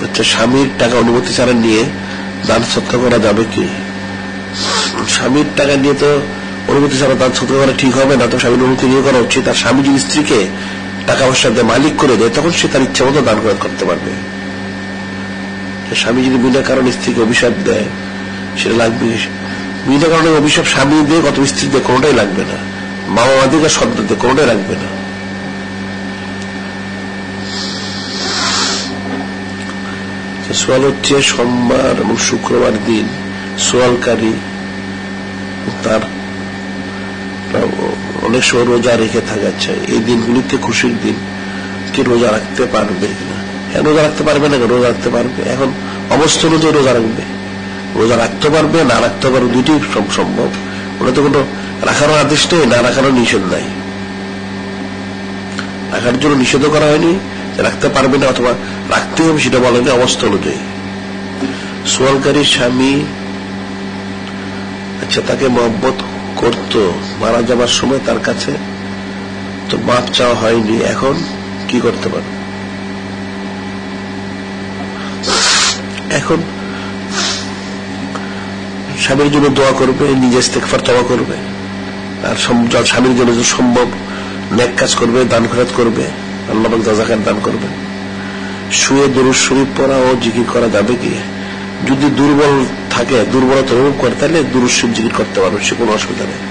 আচ্ছা, স্বামীর টাকা অনুমতি ছাড়া নিয়ে দান সৎকার করা যাবে কি? স্বামীর টাকা নিয়ে তো অনুমতি ছাড়া দান সৎকার করা ঠিক হবে না, তো স্বামীর অনুমতি নিয়ে করা উচিত। আর স্বামী যদি স্ত্রীকে টাকা পয়সা দিয়ে মালিক করে দেয় তখন সে তার ইচ্ছা মতো দান করতে পারবে। স্বামী যদি বিনা কারণে স্ত্রীকে অভিশাপ দেয় সেটা লাগবে। বিনা কারণে অভিশাপ স্বামী দিয়ে কত স্ত্রী দিয়ে কোনোটাই লাগবে না, বাবা মাদের আর সন্তানদের কোনোটাই লাগবে না। সোয়াল হচ্ছে সোমবার এবং শুক্রবার দিন সোয়ালকারী তার অনেক সময় রোজা রেখে থাকা চাই। এই দিনগুলিতে খুশির দিন, কি রোজা রাখতে পারবে কিনা? হ্যাঁ, রোজা রাখতে পারবে না, রোজা রাখতে পারবে। এখন অবস্থা অনুযায়ী রোজা রাখবে, রোজা রাখতে পারবে, না রাখতে পারবে, দুইটি সম্ভব। ওটা তো কোনো রাখারও আদেশ নেই, না রাখারও নিষেধ নাই। রাখার জন্য নিষেধও করা হয়নি, রাখতে পারবে না অথবা রাখতে হবে সেটা বলেনি, অবস্থা অনুযায়ী। সোয়ালকারীর স্বামী আচ্ছা তাকে মহব্বত করতো, মারা যাবার সময় তার কাছে তো মাপ চাওয়া হয়নি, এখন কি করতে পারে? এখন স্বামীর জন্য দোয়া করবে, নিজে ইস্তেগফার তওবা করবে, আর স্বামীর জন্য সম্ভব নেক কাজ করবে, দান খয়রাত করবে, আল্লাহ পাক যাকাত দান করবে। শুয়ে দুরূদ শরীফ পড়া ও জিকির করা যাবে কি? যদি দুর্বল থাকে, দুর্বলতা অনুভব করে, তাহলে দুরূদ শরীফ জিকির করতে পারবে, সে কোনো অসুবিধা নেই।